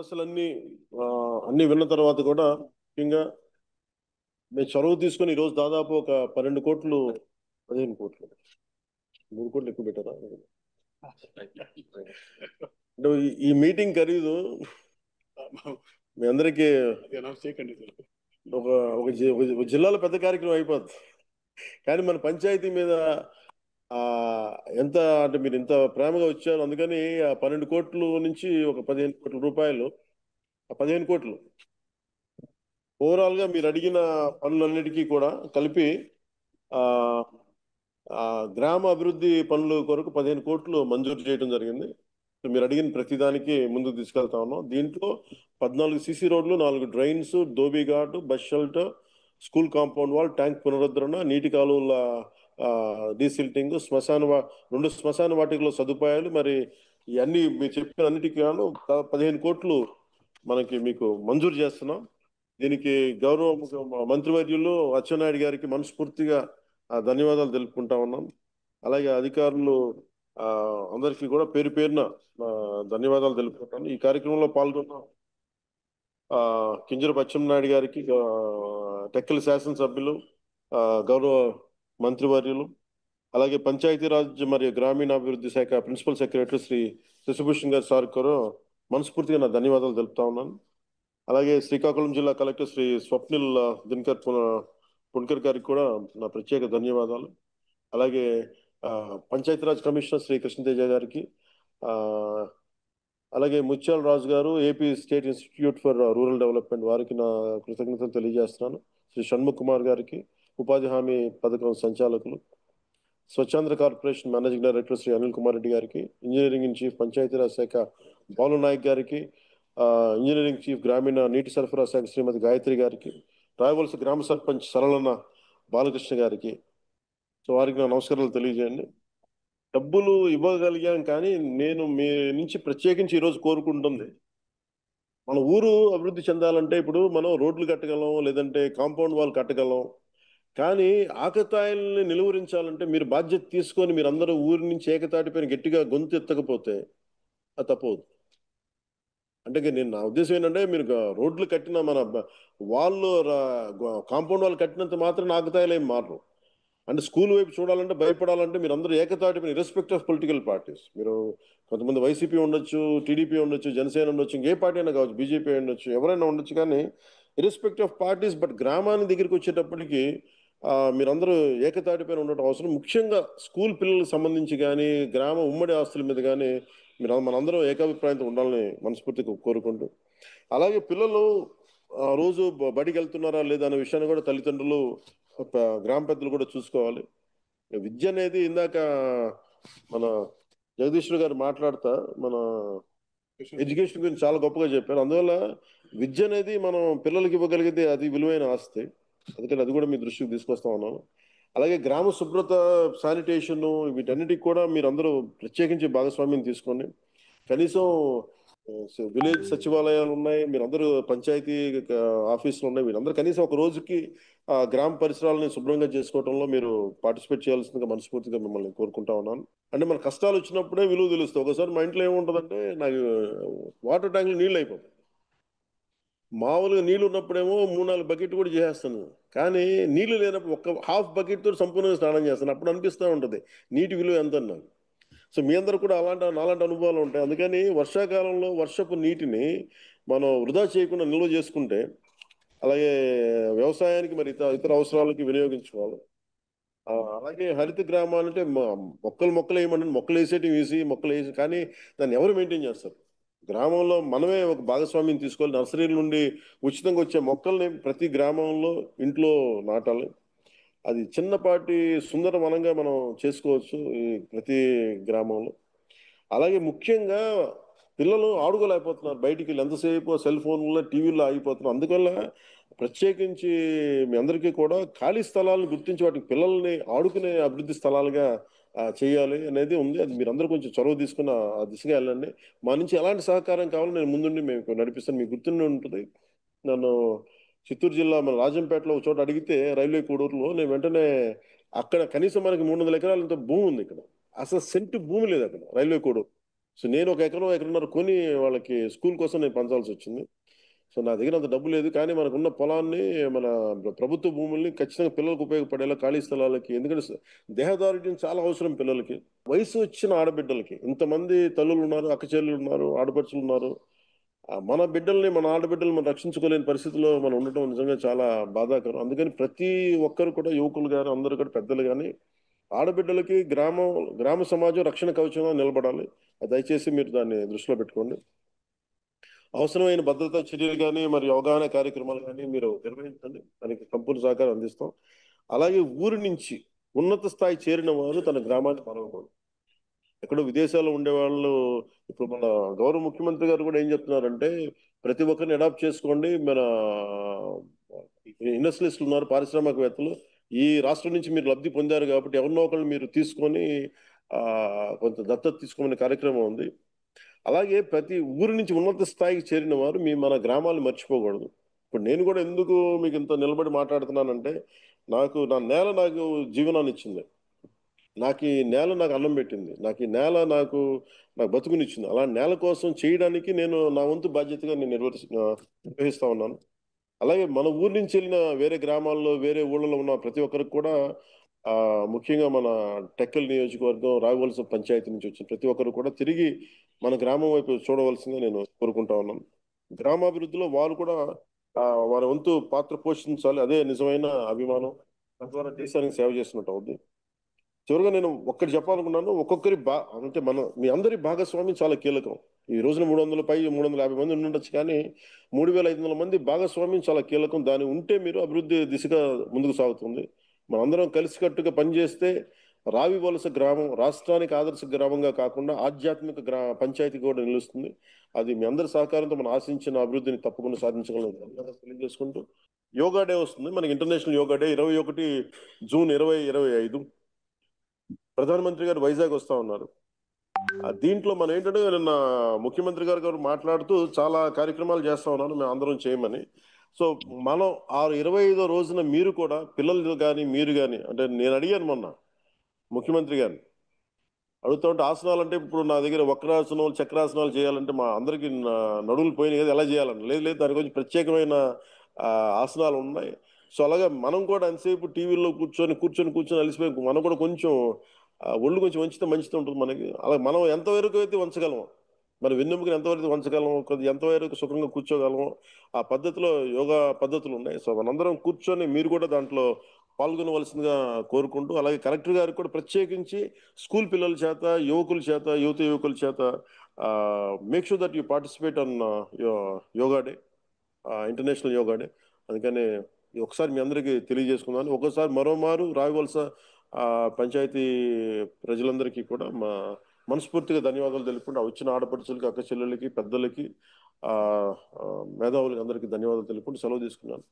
సమస్యలన్నీ అన్ని విన్న తర్వాత కూడా ముఖ్యంగా మేము చొరవ తీసుకొని ఈరోజు దాదాపు ఒక 12 కోట్లు 15 కోట్లు 3 కోట్లు ఎక్కువ పెట్టారా అంటే ఈ మీటింగ్ ఖరీదు మీ అందరికీ ఒక ఒక జిల్లాలో పెద్ద కార్యక్రమం అయిపోద్ది. కానీ మన పంచాయతీ మీద ఆ ఎంత అంటే మీరు ఇంత ప్రేమగా వచ్చారు, అందుకని ఆ 12 కోట్లు నుంచి ఒక 15 కోట్ల రూపాయలు, ఆ 15 కోట్లు ఓవరాల్ గా మీరు అడిగిన పనులన్నిటికీ కూడా కలిపి ఆ ఆ గ్రామ అభివృద్ధి పనుల కొరకు 15 కోట్లు మంజూరు చేయడం జరిగింది. మీరు అడిగిన ప్రతిదానికి ముందుకు తీసుకెళ్తా ఉన్నాం. దీంట్లో 14 సిసి రోడ్లు, 4 drains, dhobi ghat, bus shelter, school compound wall, tank పునరుద్ధరణ, నీటి కాలువల డీసిల్టింగ్, 2 శ్మశాన వాటికలో సదుపాయాలు, మరి ఇవన్నీ మీరు చెప్పిన అన్నిటికీ గాను 15 కోట్లు మీకు మంజూరు చేస్తున్నాం. దీనికి గౌరవ మంత్రివర్యులు అచ్చెన్నాయుడు గారికి మనస్ఫూర్తిగా ధన్యవాదాలు తెలుపుకుంటా ఉన్నాం. అలాగే అధికారులు అందరికీ కూడా పేరు పేరున ధన్యవాదాలు తెలుపుకుంటాను. ఈ కార్యక్రమంలో పాల్గొన్న కింజర అచ్చెన్నాయుడు గారికి, టెక్కలి శాసనసభ్యులు, గౌరవ మంత్రివర్యులు, అలాగే పంచాయతీరాజ్ మరియు గ్రామీణాభివృద్ధి శాఖ ప్రిన్సిపల్ సెక్రటరీ శ్రీ శశిభూషణ్ గారి సార్ కూడా మనస్ఫూర్తిగా నా ధన్యవాదాలు తెలుపుతా ఉన్నాను. అలాగే శ్రీకాకుళం జిల్లా కలెక్టర్ శ్రీ స్వప్నిల్ దినకర్ పుణ్కర్ గారికి కూడా నా ప్రత్యేక ధన్యవాదాలు. అలాగే పంచాయతీరాజ్ కమిషనర్ శ్రీ కృష్ణతేజ గారికి, అలాగే ముత్యాల రాజు గారు, AP state institute for rural development, వారికి నా కృతజ్ఞతలు తెలియజేస్తున్నాను. శ్రీ షణ్ముఖ్ కుమార్ గారికి, ఉపాధి హామీ పథకం సంచాలకులు, Swachhandhra corporation managing director Shri Anil Kumar Reddy గారికి, ఇంజనీరింగ్ ఇన్ చీఫ్ పంచాయతీరాజ్ శాఖ బాలు నాయక్ గారికి, ఇంజనీరింగ్ చీఫ్ గ్రామీణ నీటి సరఫరా శాఖ శ్రీమతి గాయత్రి గారికి, రాయవలస గ్రామ సర్పంచ్ సరళన బాలకృష్ణ గారికి, సో వారికి నా నమస్కారాలు తెలియజేయండి. డబ్బులు ఇవ్వగలిగాం, కానీ నేను మీ నుంచి ప్రత్యేకించి ఈరోజు కోరుకుంటుంది, మన ఊరు అభివృద్ధి చెందాలంటే ఇప్పుడు మనం రోడ్లు కట్టగలం, లేదంటే కాంపౌండ్ వాల్ కట్టగలం, కానీ ఆకతాయిల్ని నిలువరించాలంటే మీరు బాధ్యత తీసుకొని మీరు అందరూ ఊరి నుంచి ఏకతాటిపైన గట్టిగా గొంతు ఎత్తకపోతే అది తప్పదు. అంటే నేను నా ఉద్దేశం ఏంటంటే, మీరు రోడ్లు కట్టిన మన వాళ్ళు కాంపౌండ్ వాళ్ళు కట్టినంత మాత్రం ఆకతాయిలు ఏం మారరు. అంటే స్కూల్ వైపు చూడాలంటే, భయపడాలంటే మీరు అందరూ ఏకతాటిపైన ఇర్రెస్పెక్ట్ ఆఫ్ పొలిటికల్ పార్టీస్, మీరు కొంతమంది వైసీపీ ఉండొచ్చు, టీడీపీ ఉండొచ్చు, జనసేన ఉండొచ్చు, ఇంకే పార్టీ అయినా కావచ్చు, బీజేపీ ఉండొచ్చు, ఎవరైనా ఉండొచ్చు, కానీ ఇర్రెస్పెక్ట్ ఆఫ్ పార్టీస్, బట్ గ్రామానికి దగ్గరికి వచ్చేటప్పటికి మీరందరూ ఏకతాటిపైన ఉండటం అవసరం. ముఖ్యంగా స్కూల్ పిల్లలకు సంబంధించి కానీ, గ్రామ ఉమ్మడి ఆస్తుల మీద కానీ మనందరం ఏకాభిప్రాయంతో ఉండాలని మనస్ఫూర్తిగా కోరుకుంటూ, అలాగే పిల్లలు రోజు బడికి వెళ్తున్నారా లేదా అనే విషయాన్ని కూడా తల్లిదండ్రులు, గ్రామ పెద్దలు కూడా చూసుకోవాలి. విద్య అనేది ఇందాక మన జగదీశ్వర్ గారు మాట్లాడుతా మన ఎడ్యుకేషన్ గురించి చాలా గొప్పగా చెప్పారు. అందువల్ల విద్య అనేది మనం పిల్లలకి ఇవ్వగలిగితే అది విలువైన ఆస్తి. అందుకని అది కూడా మీ దృష్టికి తీసుకొస్తా ఉన్నాను. అలాగే గ్రామ శుభ్రత, శానిటేషన్, వీటన్నిటికి కూడా మీరు అందరూ ప్రత్యేకించి భాగస్వామ్యం తీసుకోండి. కనీసం విలేజ్ సచివాలయాలు ఉన్నాయి, మీరందరూ పంచాయతీ ఆఫీసులు ఉన్నాయి, మీరందరూ కనీసం ఒక రోజుకి గ్రామ పరిసరాలని శుభ్రంగా చేసుకోవడంలో మీరు పార్టిసిపేట్ చేయాల్సిందిగా మనస్ఫూర్తిగా మిమ్మల్ని కోరుకుంటా ఉన్నాను. అంటే మన కష్టాలు వచ్చినప్పుడే విలువ తెలుస్తుంది. ఒకసారి మా ఇంట్లో ఏముంటుందంటే, నాకు వాటర్ ట్యాంక్లో నీళ్ళు అయిపోతాయి. మామూలుగా నీళ్ళు ఉన్నప్పుడేమో 3-4 బకెట్ కూడా చేసేస్తాను, కానీ నీళ్లు లేనప్పుడు ఒక హాఫ్ బకెట్తో సంపూర్ణంగా స్నానం చేస్తాను. అప్పుడు అనిపిస్తూ ఉంటుంది నీటి విలువ ఎంత అన్నాను. సో మీ అందరూ కూడా నాలాంటి అనుభవాలు ఉంటాయి. అందుకని వర్షాకాలంలో వర్షపు నీటిని మనం వృధా చేయకుండా నిల్వ చేసుకుంటే, అలాగే వ్యవసాయానికి మరి ఇతర అవసరాలకి వినియోగించుకోవాలి. అలాగే హరిత గ్రామాలు అంటే మొక్కలు వేయమంటే మొక్కలు వేసేటివి వేసి మొక్కలు వేసి, కానీ దాన్ని ఎవరు మెయింటైన్ చేస్తారు? గ్రామంలో మనమే ఒక భాగస్వామ్యం తీసుకోవాలి. నర్సరీల నుండి ఉచితంగా వచ్చే మొక్కల్ని ప్రతి గ్రామంలో ఇంట్లో నాటాలి. అది చిన్నపాటి సుందర వనంగా మనం చేసుకోవచ్చు ఈ ప్రతి గ్రామంలో. అలాగే ముఖ్యంగా పిల్లలు ఆడుకోలేకపోతున్నారు, బయటికి వెళ్ళి ఎంతసేపు సెల్ ఫోన్లో టీవీలో ఆగిపోతున్నారు. అందువల్ల ప్రత్యేకించి మీ అందరికీ కూడా ఖాళీ స్థలాలను గుర్తించి వాటికి పిల్లల్ని ఆడుకునే అభివృద్ధి స్థలాలుగా చేయాలి అనేది ఉంది. అది మీరందరూ కొంచెం చొరవ తీసుకుని ఆ దిశగా వెళ్ళండి. మా నుంచి ఎలాంటి సహకారం కావాలో నేను ముందుండి మేము నడిపిస్తాను. మీకు గుర్తుండి ఉంటుంది, నన్ను చిత్తూరు జిల్లా మన రాజంపేటలో ఒక చోట అడిగితే, రైల్వే కోడూరులో, నేను వెంటనే అక్కడ కనీసం మనకి 300 ఎకరాలంత భూమి ఉంది. ఇక్కడ అసలు సెంటు భూమి లేదు అక్కడ రైల్వే కోడూరు. సో నేను ఒక ఎకరం ఎకరన్నర కొని వాళ్ళకి స్కూల్ కోసం నేను పంచాల్సి వచ్చింది. సో నా దగ్గర అంత డబ్బు లేదు, కానీ మనకున్న పొలాన్ని, మన ప్రభుత్వ భూముల్ని ఖచ్చితంగా పిల్లలకు ఉపయోగపడేలా ఖాళీ స్థలాలకి, ఎందుకంటే దేహదారుఢ్యం చాలా అవసరం పిల్లలకి. వయసు వచ్చిన ఆడబిడ్డలకి ఇంతమంది తల్లులు ఉన్నారు, అక్క చెల్లెలు ఉన్నారు, ఆడపడుచులు ఉన్నారు. మన బిడ్డల్ని, మన ఆడబిడ్డల్ని మనం రక్షించుకోలేని పరిస్థితిలో మనం ఉండటం నిజంగా చాలా బాధాకరం. అందుకని ప్రతి ఒక్కరు కూడా, యువకులు గాని అందరూ కూడా, పెద్దలు గాని, ఆడబిడ్డలకి గ్రామ సమాజం రక్షణ కవచంగా నిలబడాలి. దయచేసి మీరు దాన్ని దృష్టిలో పెట్టుకోండి. అవసరమైన భద్రతా చర్యలు కానీ, మరి అవగాహన కార్యక్రమాలు కానీ మీరు నిర్వహించండి. దానికి సంపూర్ణ సహకారం అందిస్తాం. అలాగే ఊరి నుంచి ఉన్నత స్థాయి చేరిన వారు తన గ్రామాన్ని మరవకూడదు. ఎక్కడో విదేశాల్లో ఉండేవాళ్ళు, ఇప్పుడు మన గౌరవ ముఖ్యమంత్రి గారు కూడా ఏం చెప్తున్నారంటే, ప్రతి ఒక్కరిని అడాప్ట్ చేసుకోండి. మన ఇండస్ట్రియలిస్టులు ఉన్నారు, పారిశ్రామికవేత్తలు, ఈ రాష్ట్రం నుంచి మీరు లబ్ధి పొందారు కాబట్టి ఎవరినో ఒకరిని మీరు తీసుకొని ఆ కొంత దత్తత తీసుకోమనే కార్యక్రమం ఉంది. అలాగే ప్రతి ఊరి నుంచి ఉన్నత స్థాయికి చేరిన వారు మన గ్రామాలు మర్చిపోకూడదు. ఇప్పుడు నేను కూడా ఎందుకు మీకు ఇంత నిలబడి మాట్లాడుతున్నానంటే, నా నేల నాకు జీవనాన్ని ఇచ్చింది. నాకు ఈ నేల నాకు అన్నం పెట్టింది. నాకు ఈ నేల నాకు బతుకునిచ్చింది. అలా నేల కోసం చేయడానికి నేను నా వంతు బాధ్యతగా నేను నిర్వహిస్తా ఉన్నాను. అలాగే మన ఊరు నుంచి వెళ్ళిన వేరే గ్రామాల్లో, వేరే ఊళ్ళలో ఉన్న ప్రతి ఒక్కరికి కూడా, ముఖ్యంగా మన టెక్కల్ నియోజకవర్గం, రావివలస పంచాయతీ నుంచి వచ్చిన ప్రతి ఒక్కరు కూడా తిరిగి మన గ్రామం వైపు చూడవలసిందిగా నేను కోరుకుంటా ఉన్నాను. గ్రామాభివృద్ధిలో వారు కూడా వారి వంతు పాత్ర పోషించాలి. అదే నిజమైన అభిమానం. తద్వారా దేశానికి సేవ చేసినట్టు అవుద్ది. చివరిగా నేను ఒక్కటి చెప్పాలనుకున్నాను. ఒక్కొక్కరి అంటే మీ అందరి భాగస్వామ్యం చాలా కీలకం. ఈ రోజున 350 మంది ఉండొచ్చు, కానీ 3500 మంది భాగస్వామ్యం చాలా కీలకం. దాని ఉంటే మీరు అభివృద్ధి దిశగా ముందుకు సాగుతుంది. మనందరం కలిసికట్టుగా పనిచేస్తే రావి వలస గ్రామం రాష్ట్రానికి ఆదర్శ గ్రామంగా కాకుండా ఆధ్యాత్మిక పంచాయతీ కూడా నిలుస్తుంది. అది మీ అందరి సహకారంతో మనం ఆశించిన అభివృద్ధిని తప్పకుండా సాధించగలం తెలియజేసుకుంటూ, యోగా డే వస్తుంది మనకి. International yoga day 21 June 2025. ప్రధానమంత్రి గారు వైజాగ్ వస్తా ఉన్నారు. దీంట్లో మనం ఏంటంటే, నిన్న ముఖ్యమంత్రి గారు మాట్లాడుతూ చాలా కార్యక్రమాలు చేస్తా ఉన్నారు మేము అందరం చేయమని. సో మనం 25వ రోజున మీరు కూడా పిల్లలు కానీ, మీరు కానీ, అంటే నేను అడిగాను మొన్న ముఖ్యమంత్రి గారిని, అడుగుతా ఉంటే, ఆసనాలు అంటే ఇప్పుడు నా దగ్గర వక్రాసనాలు, చక్రాసనాలు చేయాలంటే మా అందరికి నడువులు పోయినాయి కదా, ఎలా చేయాలని. లేదు లేదు, దాని గురించి ప్రత్యేకమైన ఆసనాలు ఉన్నాయి. సో అలాగే మనం కూడా అంతసేపు టీవీలో కూర్చొని అలసిపోయి మనం కూడా కొంచెం ఒళ్ళు కొంచెం వంచితే మంచిగా ఉంటుంది మనకి. అలా మనం ఎంతవరకు అయితే వంచగలం, మన వెన్నెముకని ఎంతవరకు వంచగలం, ఎంతవరకు సుఖంగా కూర్చోగలం, ఆ పద్ధతిలో యోగా పద్ధతులు ఉన్నాయి. సో మనందరం కూర్చొని మీరు కూడా దాంట్లో పాల్గొనవలసిందిగా కోరుకుంటూ, అలాగే కలెక్టర్ గారికి కూడా ప్రత్యేకించి స్కూల్ పిల్లల చేత, యువకుల చేత, యువకుల చేత make sure that you participate on yoga day, international yoga day. అందుకని ఒకసారి మీ అందరికీ తెలియజేసుకున్నాను. ఒకసారి మరోమారు రావివలస పంచాయతీ ప్రజలందరికీ కూడా మనస్ఫూర్తిగా ధన్యవాదాలు తెలుపుకుంటూ, వచ్చిన ఆడపడుచులకి, అక్క చెల్లెలకి, పెద్దలకి, మేధావులకి అందరికీ ధన్యవాదాలు తెలుపుకుంటూ సెలవు తీసుకున్నాను.